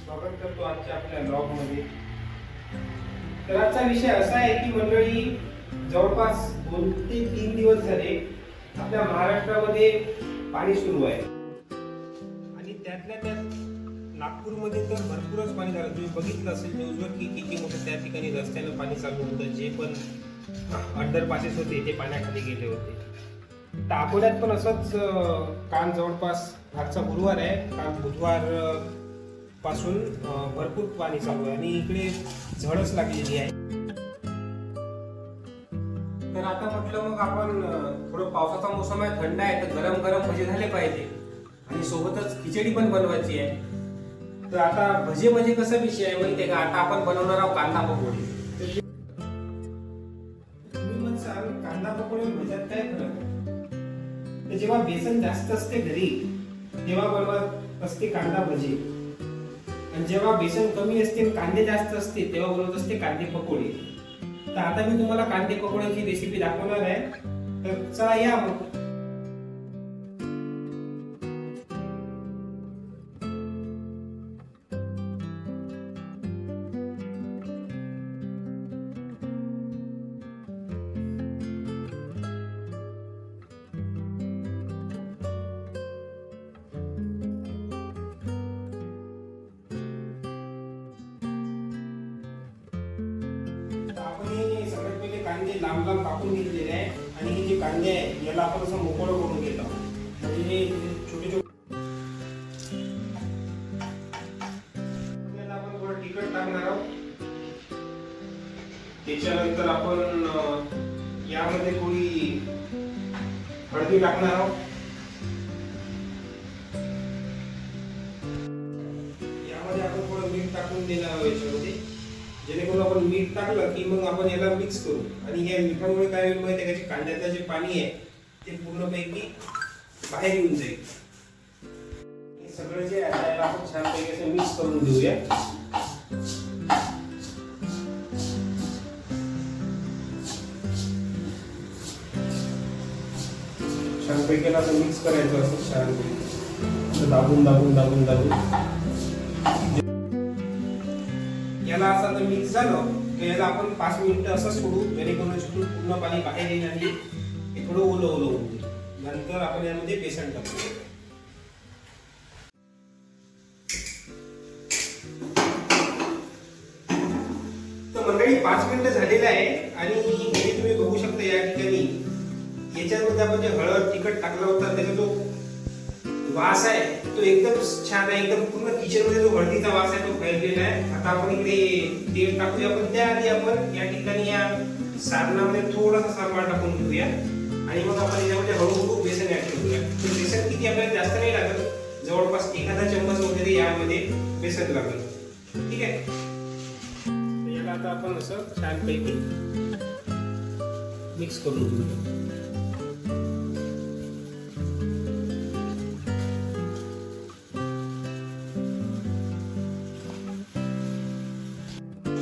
स्वागत करतो आजच्या आपल्या ब्लॉग मध्ये। तर आजचा विषय असा आहे की मंडळी, जवळपास 2 ते 3 दिवस झाले आपल्या महाराष्ट्रामध्ये पाणी सुरू आहे आणि त्यातल्या त्यात नागपूरमध्ये तर भरपूरच पाणी झालं। तुम्ही बघितलं असेल न्यूजवर की किती मोठं त्या ठिकाणी रस्त्यानं पाणी चालू होतं। जे पण अंडरपासेस होते ते पाण्याखाली गेले होते। तर अकोल्यात पण असंच काल जवळपास, आजचा गुरुवार आहे, काल बुधवार पासून भरपूर पाणी चालू आहे आणि इकडे झडच लागलेली आहे। तर आता म्हटलं मग आपण थोडं, पावसाचा मोसम आहे, थंड आहे, तर गरम गरम भजे झाले पाहिजे आणि सोबतच खिचडी पण बनवायची आहे। तर आता भजे म्हणजे कसा विषय आहे माहिती आहे का, आता आपण बनवणार आहोत कांदा पकोडे। तुम्ही मग सांग, कांदा पकोडे भज्यात काय फरक आहे? तर जेव्हा बेसन जास्त असते घरी तेव्हा बनवत असते कांदा भजी, आणि जेव्हा बेसन कमी असते कांदे जास्त असते तेव्हा बनवत असते कांदे पकोडे। तर आता मी तुम्हाला कांदे पकोड्याची रेसिपी दाखवणार आहे, तर चला या मग। सगळ्यात पहिले कांदे लांब लांब कापून घेतलेले आहे आणि हे जे कांदे आहे याला आपण असं मोकळं करून घेतो, म्हणजे छोटे छोटे। आपण थोडं तिखट टाकणार आहोत, त्याच्यानंतर आपण यामध्ये थोडी हळदी टाकणार आहोत, यामध्ये आपण थोडं मीठ टाकून देणार आहोत याच्यामध्ये, जेणेकरून आपण मीठ टाकलं की मग आपण याला मिक्स करू आणि या मिठामुळे काय होईल माहिती आहे का, कांद्याचं जे पाणी आहे ते पूर्णपैकी बाहेर येऊन जाईल। हे सगळं जे आहे याला आपण छानपैकी असं मिक्स करून देऊया। छानपैकी असं मिक्स करायचं, असं छानपैकी दाबून दाबून दाबून दाबून याला असं जर मिक्स झालं तर याला आपण 5 मिनिटं असं सोडू, जेणेकरून याच्यातून पूर्ण पाणी बाहेर येईल आणि हे थोडं ओलं ओलं होईल। नंतर आपण यामध्ये बेसन टाकू। तर मंडळी 5 मिनिटं झालेलं आहे आणि हे तुम्ही बघू शकता या ठिकाणी याच्यामध्ये आपण जे हळद तिखट टाकला होता त्याचा जो वास आहे तो एकदम छान आहे, एकदम पूर्ण किचन मध्ये जो हळदीचा वास आहे तो फैललेला आहे। आता आपण इकडे तेल टाकूया, पण त्याआधी आपण या ठिकाणी या सारणामध्ये थोडासा सांबार टाकून घेऊया आणि मग आपण याच्यामध्ये हळूहळू बेसन ऍड करूया। तर बेसन किती आपल्याला जास्त नाही लागत, जवळपास एखादा चम्मच वगैरे यामध्ये बेसन लागेल, ठीक आहे। याला आता आपण असं छानपैकी मिक्स करून घेऊया।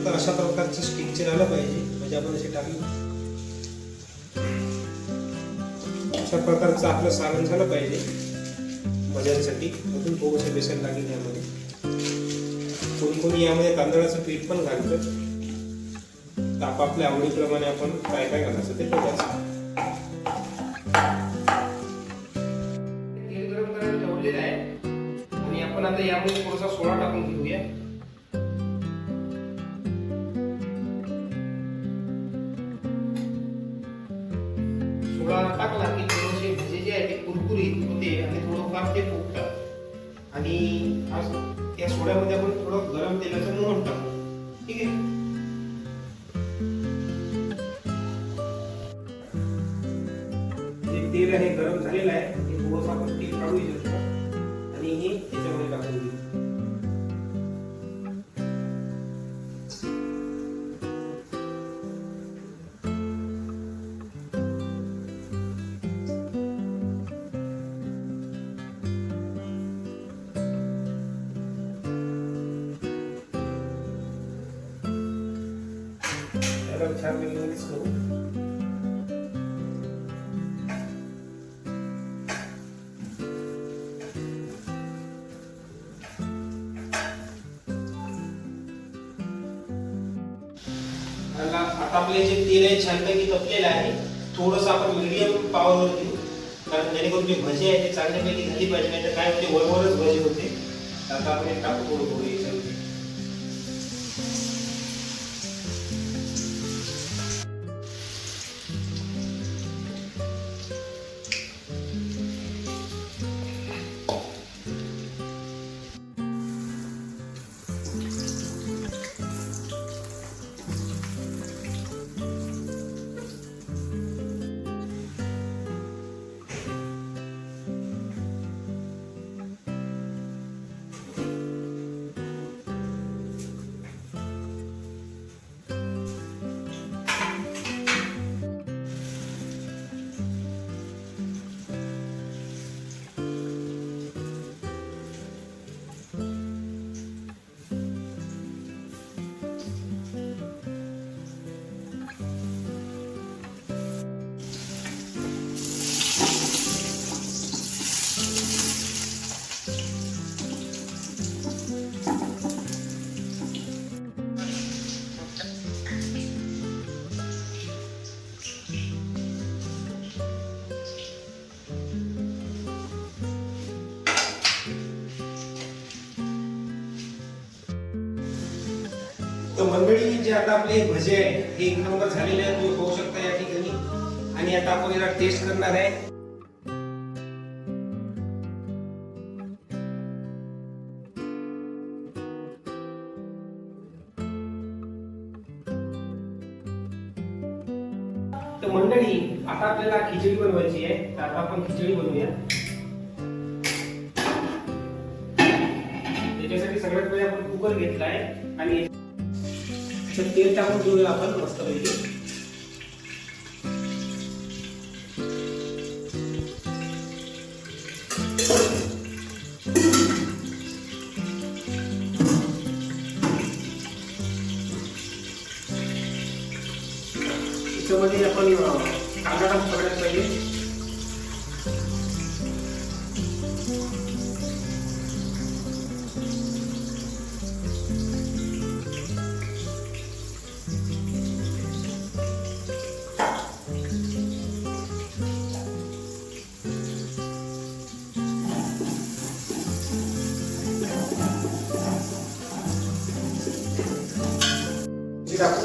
तर अशा प्रकारचं स्टिक्चर आलं पाहिजे, म्हणजे आपण असे टाकलं अशा प्रकारचं आपलं सारण झालं पाहिजे भज्यांसाठी। अजून थोडंसं बेसन लागेल यामध्ये, कोणी कोणी यामध्ये तांदळाचं पीठ पण घालतं। तर आपापल्या आवडीप्रमाणे आपण काय काय घालायचं ते बघायचं। तेल गरम करायला ठेवलेलं आहे आणि आपण आता यामध्ये थोडासा सोडा टाकून घेऊया। सोडा टाकला की थोडेसे भजे जे आहे ते कुरकुरीत होते आणि थोडंफार ते फुगतात। आणि या सोड्यामध्ये आपण थोडं गरम तेलाचं मोहन टाकू, ठीक आहे। जे तेल आहे गरम झालेलं आहे, ते थोडंसं आपण तेल काढू शकतो आणि हे त्याच्यामध्ये टाकून देऊ। छान मिक्स करू। आता आपले जे तेल आहे छानपैकी तपलेलं आहे. थोडंसं आपण मीडियम पॉवरवर देऊ, कारण जेणेकरून जे भजी आहे ते चांगल्यापैकी झाली पाहिजे, नाही तर काय होते वरवरच भजी होते. आता आपण हे टाकू थोडं थोडं याच्यामध्ये. तर मंडळी, जे आता आपले भजे आहे हे एक नंबर झालेले आहेत, तुम्ही पाहू शकता या ठिकाणी. आणि आता आपण याला टेस्ट करणार आहे. तर मंडळी, आता आपल्याला खिचडी बनवायची आहे, तर आता आपण खिचडी बनवूया. त्याच्यासाठी सगळ्यात पहिले आपण कुकर घेतला आहे आणि तेल टाकून घेऊया आपण मस्तपैकी. त्याच्यामध्ये आपण कांदा टाकू सगळ्यात पहिले. टाकू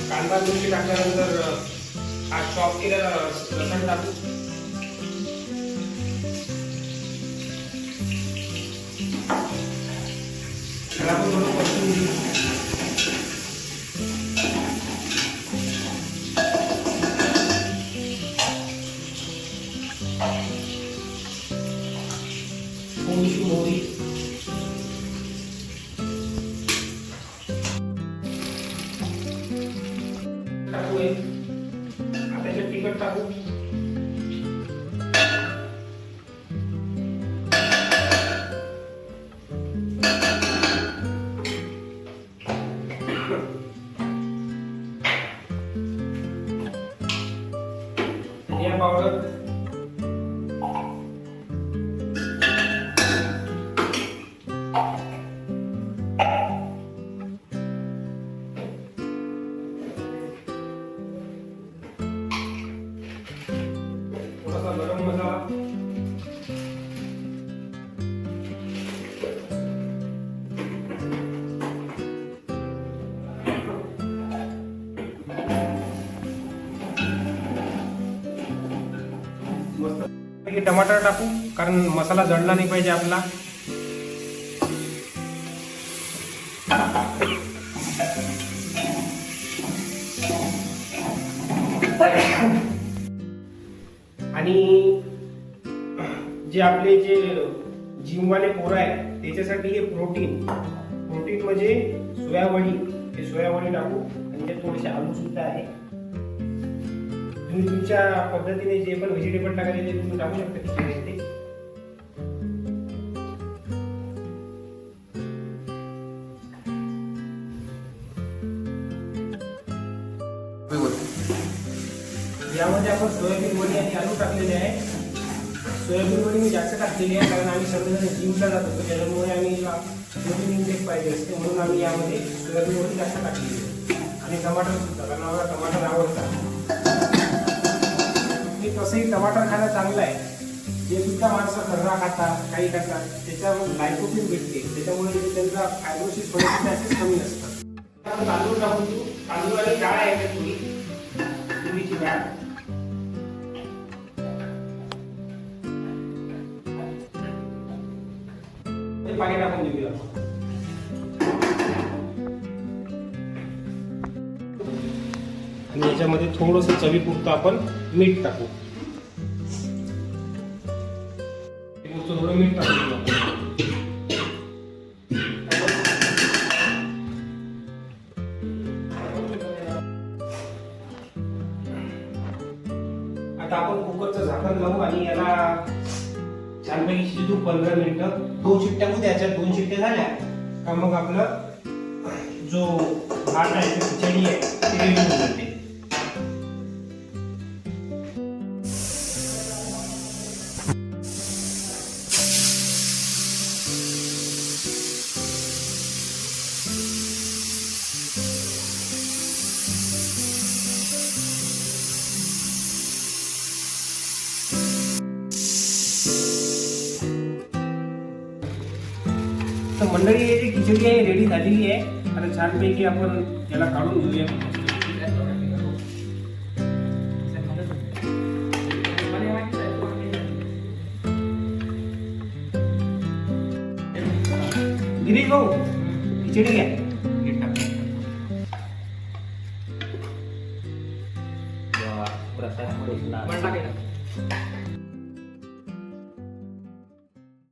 कांदा मिरची टाकल्यानंतर हा चॉप केलेला लसूण टाकू. त्याला आपण थोडं परतून घेऊ. थोडीशी मोहरी, टाकू. आता हे तिखट टाकू. धनिया पावडर, थोडासा गरम मसाला, मस्त टमाटर टाकू, कारण मसाला जळला नाही पाहिजे आपला. आणि जे आपले जे जिमवाले पोरं आहे त्याच्यासाठी हे प्रोटीन म्हणजे सोयावडी, हे सोयावडी टाकू. आणि ते थोडेसे आलू सुद्धा आहे. तुम्ही तुमच्या पद्धतीने जे पण व्हेजिटेबल टाकायचे ते तुम्ही टाकू शकता खिचडीमध्ये. यामध्ये आपण सोयाबीन वडी आणि आलू टाकलेले आहे. सोयाबीन वडी मी जास्त टाकलेली आहे, कारण आम्ही सगळेजण जिमला जात होतो, त्याच्यामुळे आम्ही प्रोटीन इंटेक पाहिजे असते, म्हणून आम्ही यामध्ये सोयाबीन वडी जास्त टाकलेली आहे. आणि टमाटर सुद्धा, कारण आम्हाला टमाटर आवडतात. तसंही टमाटर खायला चांगलं आहे. जे सुद्धा माणसं खर्रा खातात, काही खातात, त्याच्यावर लायकोपिन भेटते, त्याच्यामुळे त्यांचा फायब्रोसिस होण्याचे चान्सेस कमी असतात. आता तांदूळ टाकून देऊ. तांदूळ आणि डाळ आहे का थोडी, तुरीची डाळ. पाणी टाकून देऊया. आणि याच्यामध्ये थोडंसं चवीपुरतं आपण मीठ टाकू. थोडं मीठ टाकू. आता आपण कुकरचं झाकण लावू आणि याला छानपैकी शिजू 15 मिनिटं. 2 शिट्ट्या होऊ द्यायच्या. 2 शिट्ट्या झाल्या का मग आपलं जो भात आहे, खिचडी आहे, ती रेडी होऊन जाते. तर मंडळी याची खिचडी आहे रेडी झालेली आहे. आता छानपैकी आपण याला काढून घेऊया. गिरीश भाऊ, खिचडी घ्या. प्रसाद